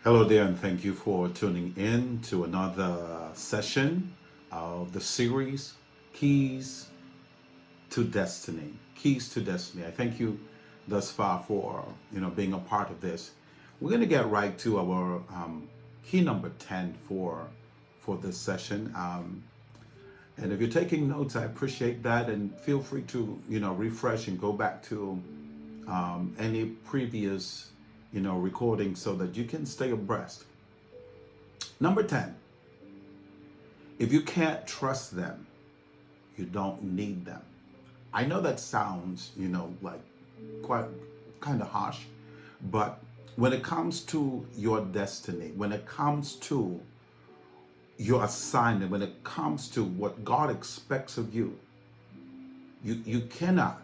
Hello there, and thank you for tuning in to another session of the series Keys to Destiny. Keys to Destiny. I thank you thus far for being a part of this. We're going to get right to our key number 10 for this session. And if you're taking notes, I appreciate that, and feel free to refresh and go back to any previous recording so that you can stay abreast. Number 10, if you can't trust them, you don't need them. I know that sounds, like quite kind of harsh, but when it comes to your destiny, when it comes to your assignment, when it comes to what God expects of you, you cannot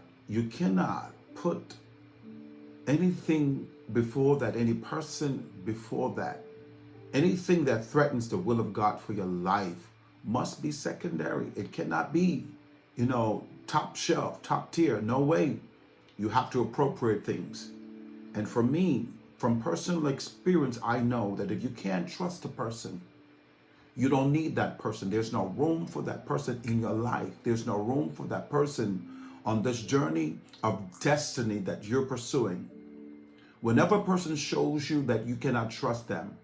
put anything before that, any person before that. Anything that threatens the will of God for your life must be secondary. It cannot be, top shelf, top tier. No way. You have to appropriate things. And for me, from personal experience, I know that if you can't trust a person, you don't need that person. There's no room for that person in your life. There's no room for that person on this journey of destiny that you're pursuing. Whenever a person shows you that you cannot trust them,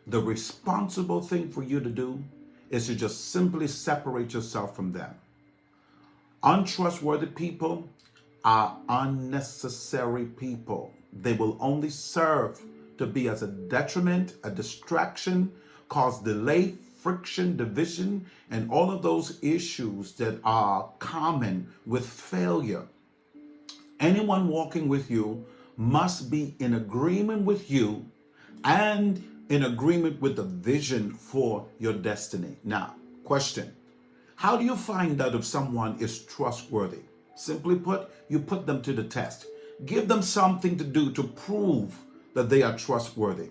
the responsible thing for you to do is to just simply separate yourself from them. Untrustworthy people are unnecessary people. They will only serve to be as a detriment, a distraction, cause delay, friction, division, and all of those issues that are common with failure. Anyone walking with you must be in agreement with you and in agreement with the vision for your destiny. Now, question: how do you find out if someone is trustworthy? Simply put, you put them to the test. Give them something to do to prove that they are trustworthy.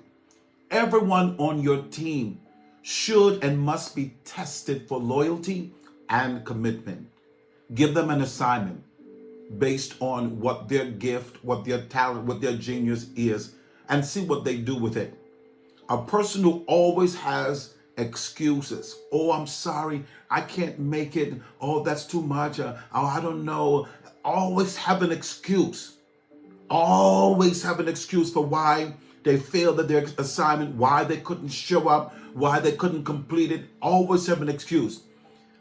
Everyone on your team should and must be tested for loyalty and commitment. Give them an assignment based on what their gift, what their talent, what their genius is, and see what they do with it. A person who always has excuses. Oh, I'm sorry, I can't make it. Oh, that's too much. Oh, I don't know. Always have an excuse. Always have an excuse for why they failed at their assignment, why they couldn't show up, why they couldn't complete it. Always have an excuse.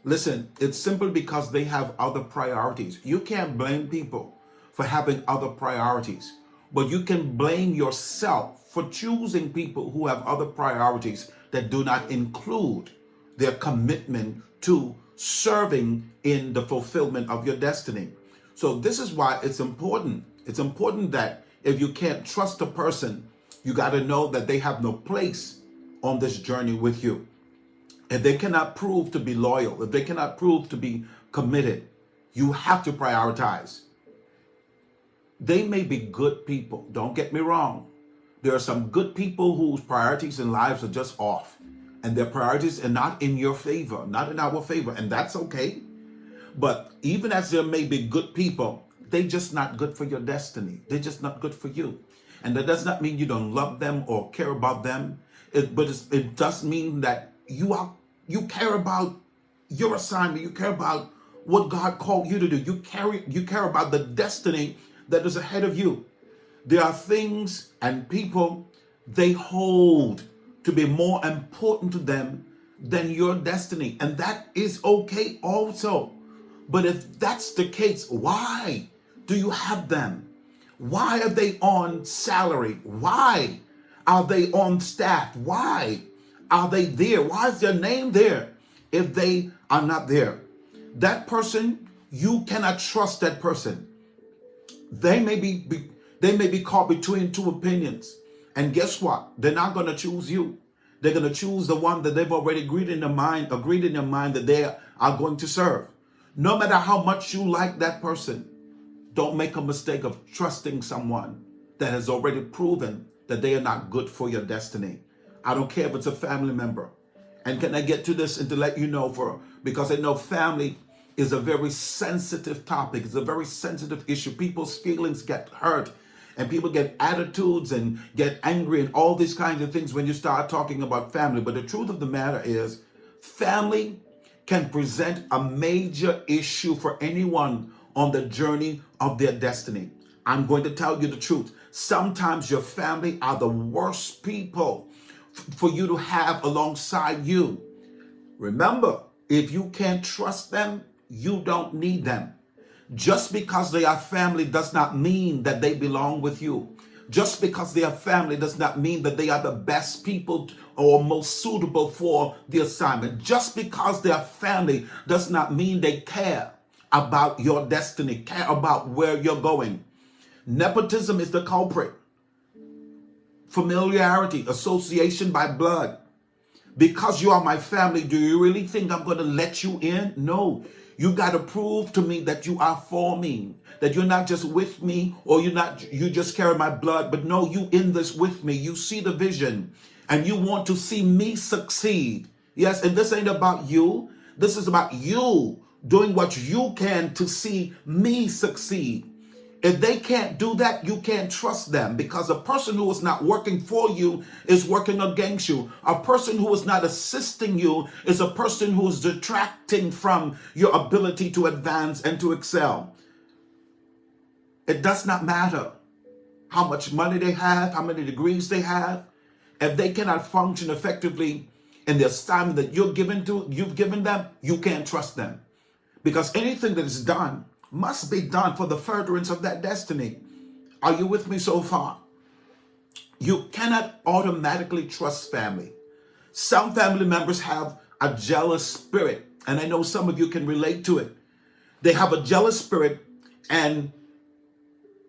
Listen, it's simply because they have other priorities. You can't blame people for having other priorities, but you can blame yourself for choosing people who have other priorities that do not include their commitment to serving in the fulfillment of your destiny. So this is why it's important. It's important that if you can't trust a person, you got to know that they have no place on this journey with you. If they cannot prove to be loyal, if they cannot prove to be committed, you have to prioritize. They may be good people. Don't get me wrong. There are some good people whose priorities in lives are just off, and their priorities are not in your favor, not in our favor, and that's okay. But even as there may be good people, they're just not good for your destiny. They're just not good for you. And that does not mean you don't love them or care about them. But it does mean that you care about your assignment. You care about what God called you to do. You care about the destiny that is ahead of you. There are things and people they hold to be more important to them than your destiny. And that is okay also. But if that's the case, why do you have them? Why are they on salary? Why are they on staff? Why are they there? Why is their name there if they are not there? That person, you cannot trust that person. They may be caught between two opinions. And guess what? They're not going to choose you. They're going to choose the one that they've already agreed in their mind that they are going to serve. No matter how much you like that person, don't make a mistake of trusting someone that has already proven that they are not good for your destiny. I don't care if it's a family member. And can I get to this and to let you know, because I know family is a very sensitive topic. It's a very sensitive issue. People's feelings get hurt And people get attitudes and get angry and all these kinds of things when you start talking about family. But the truth of the matter is, family can present a major issue for anyone on the journey of their destiny. I'm going to tell you the truth. Sometimes your family are the worst people for you to have alongside you. Remember, if you can't trust them, you don't need them. Just because they are family does not mean that they belong with you. Just because they are family does not mean that they are the best people or most suitable for the assignment. Just because they are family does not mean they care about your destiny, care about where you're going. Nepotism is the culprit. Familiarity, association by blood. Because you are my family, do you really think I'm going to let you in? No. You got to prove to me that you are for me, that you're not just with me, or you just carry my blood, but no, you in this with me. You see the vision and you want to see me succeed. Yes, and this ain't about you. This is about you doing what you can to see me succeed. If they can't do that, you can't trust them, because a person who is not working for you is working against you. A person who is not assisting you is a person who is detracting from your ability to advance and to excel. It does not matter how much money they have, how many degrees they have. If they cannot function effectively in the assignment that you've given them, you can't trust them. Because anything that is done must be done for the furtherance of that destiny. Are you with me so far? You cannot automatically trust family. Some family members have a jealous spirit, and I know some of you can relate to it. They have a jealous spirit, and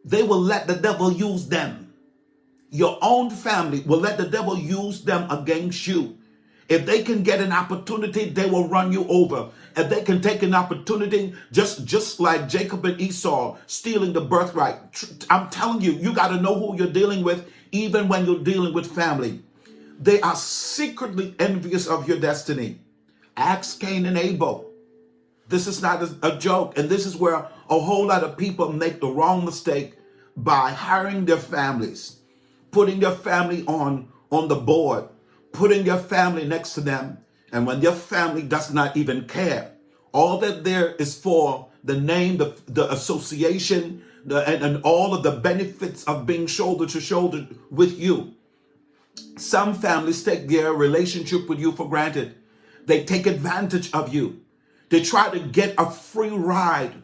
they will let the devil use them. Your own family will let the devil use them against you. If they can get an opportunity, they will run you over. If they can take an opportunity, just like Jacob and Esau stealing the birthright. I'm telling you, you got to know who you're dealing with, even when you're dealing with family. They are secretly envious of your destiny. Ask Cain and Abel. This is not a joke. And this is where a whole lot of people make the wrong mistake by hiring their families, putting their family on the board, putting your family next to them. And when your family does not even care, all that there is for the name, the association, and all of the benefits of being shoulder to shoulder with you. Some families take their relationship with you for granted. They take advantage of you. They try to get a free ride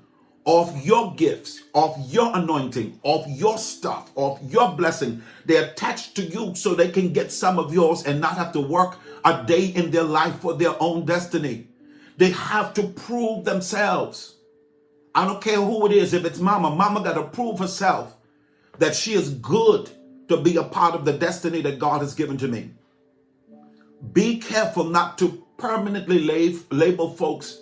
of your gifts, of your anointing, of your stuff, of your blessing. They attach to you so they can get some of yours and not have to work a day in their life for their own destiny. They have to prove themselves. I don't care who it is. If it's mama got to prove herself that she is good to be a part of the destiny that God has given to me. Be careful not to permanently label folks,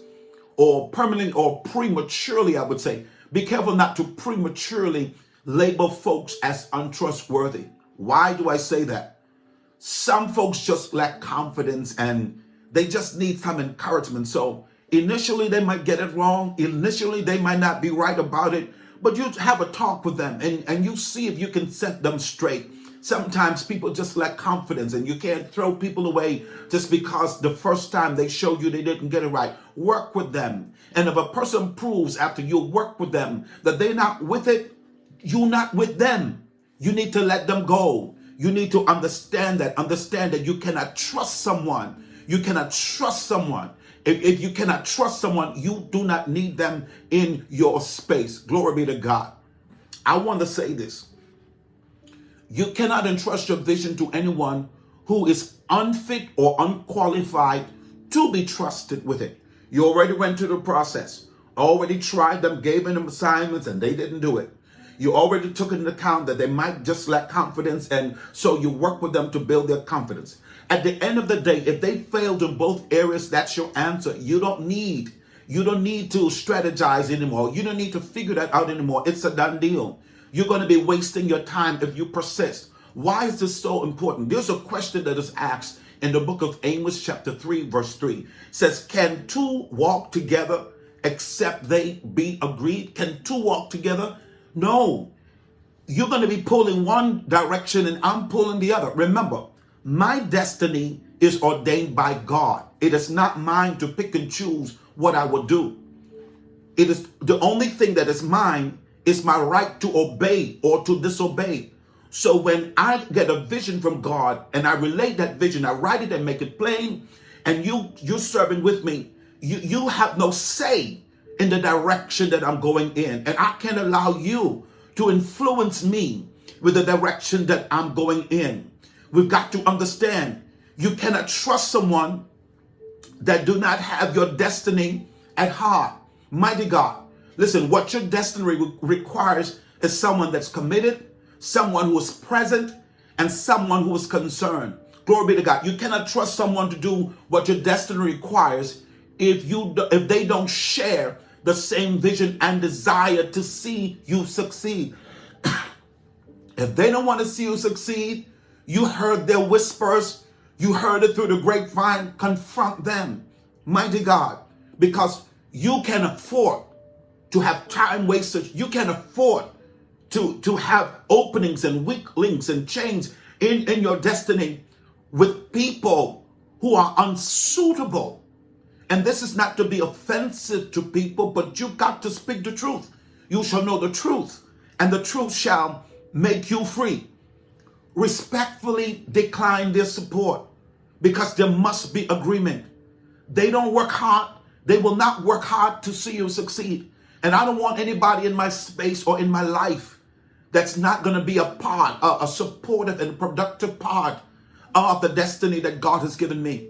or permanently or prematurely, I would say. Be careful not to prematurely label folks as untrustworthy. Why do I say that? Some folks just lack confidence and they just need some encouragement. So initially they might get it wrong. Initially they might not be right about it, but you have a talk with them and you see if you can set them straight. Sometimes people just lack confidence, and you can't throw people away just because the first time they showed you they didn't get it right. Work with them. And if a person proves after you work with them that they're not with it, you're not with them. You need to let them go. You need to understand that you cannot trust someone. You cannot trust someone. If you cannot trust someone, you do not need them in your space. Glory be to God. I want to say this. You cannot entrust your vision to anyone who is unfit or unqualified to be trusted with it. You already went through the process, already tried them, gave them assignments, and they didn't do it. You already took into account that they might just lack confidence, and so you work with them to build their confidence. At the end of the day, if they failed in both areas, that's your answer. You don't need to strategize anymore. You don't need to figure that out anymore. It's a done deal. You're going to be wasting your time if you persist. Why is this so important? There's a question that is asked in the book of Amos chapter 3 verse 3. It says, can two walk together except they be agreed? Can two walk together? No. you're going to be pulling one direction and I'm pulling the other. Remember, my destiny is ordained by God. It is not mine to pick and choose what I will do. It is the only thing that is mine is my right to obey or to disobey. So when I get a vision from God and I relate that vision, I write it and make it plain, and you're serving with me, you have no say in the direction that I'm going in. And I can't allow you to influence me with the direction that I'm going in. We've got to understand, you cannot trust someone that do not have your destiny at heart. Mighty God, listen, what your destiny requires is someone that's committed, someone who is present, and someone who is concerned. Glory be to God. You cannot trust someone to do what your destiny requires if they don't share the same vision and desire to see you succeed. If they don't want to see you succeed, you heard their whispers, you heard it through the grapevine, confront them. Mighty God, because you can afford to have time wasters. You can afford to have openings and weak links and chains in your destiny with people who are unsuitable. And this is not to be offensive to people, but you got to speak the truth. You shall know the truth, and the truth shall make you free. Respectfully decline their support, because there must be agreement. They don't work hard. They will not work hard to see you succeed. And I don't want anybody in my space or in my life that's not going to be a supportive and productive part of the destiny that God has given me.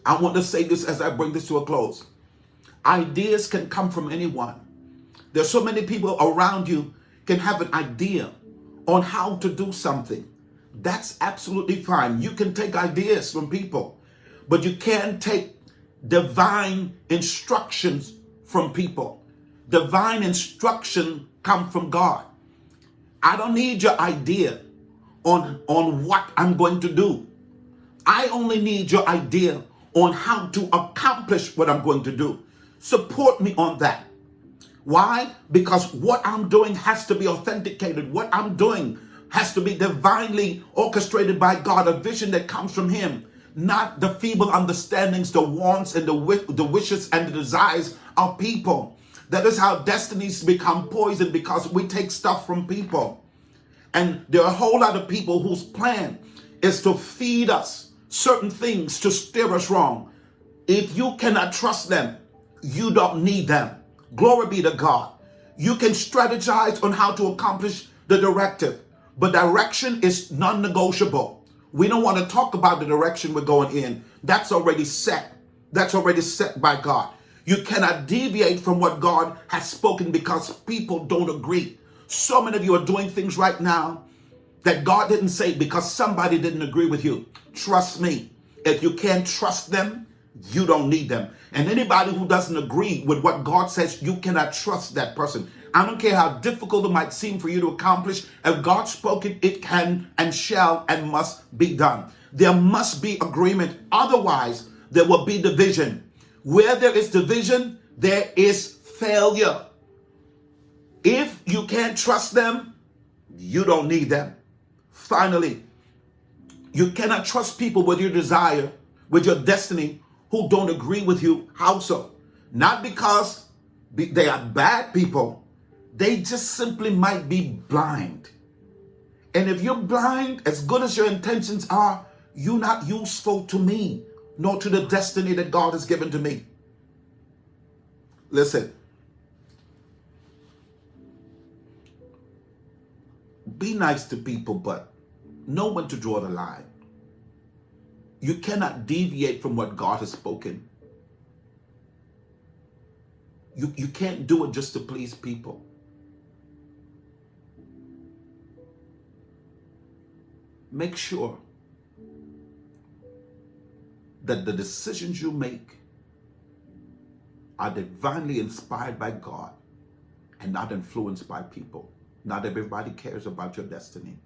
I want to say this as I bring this to a close. Ideas can come from anyone. There's so many people around you can have an idea on how to do something. That's absolutely fine. You can take ideas from people, but you can't take divine instructions from people. Divine instruction comes from God. I don't need your idea on what I'm going to do. I only need your idea on how to accomplish what I'm going to do. Support me on that. Why? Because what I'm doing has to be authenticated. What I'm doing has to be divinely orchestrated by God, a vision that comes from Him, not the feeble understandings, the wants, and the wishes and the desires of people. That is how destinies become poisoned, because we take stuff from people. And there are a whole lot of people whose plan is to feed us certain things to steer us wrong. If you cannot trust them, you don't need them. Glory be to God. You can strategize on how to accomplish the directive, but direction is non-negotiable. We don't want to talk about the direction we're going in. That's already set. That's already set by God. You cannot deviate from what God has spoken because people don't agree. So many of you are doing things right now that God didn't say because somebody didn't agree with you. Trust me, if you can't trust them, you don't need them. And anybody who doesn't agree with what God says, you cannot trust that person. I don't care how difficult it might seem for you to accomplish. If God spoke it, it can and shall and must be done. There must be agreement. Otherwise, there will be division. Where there is division, there is failure. If you can't trust them, you don't need them. Finally, you cannot trust people with your desire, with your destiny, who don't agree with you. How so? Not because they are bad people. They just simply might be blind. And if you're blind, as good as your intentions are, you're not useful to me, nor to the destiny that God has given to me. Listen. Be nice to people, but know when to draw the line. You cannot deviate from what God has spoken. You can't do it just to please people. Make sure that the decisions you make are divinely inspired by God and not influenced by people. Not everybody cares about your destiny.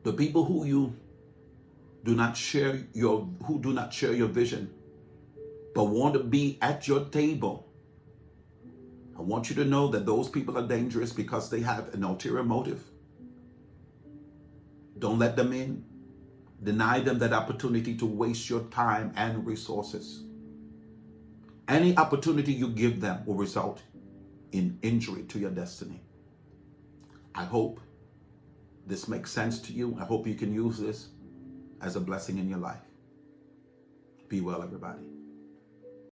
The people who do not share your vision, but want to be at your table, I want you to know that those people are dangerous because they have an ulterior motive. Don't let them in. Deny them that opportunity to waste your time and resources. Any opportunity you give them will result in injury to your destiny. I hope this makes sense to you. I hope you can use this as a blessing in your life. Be well, everybody.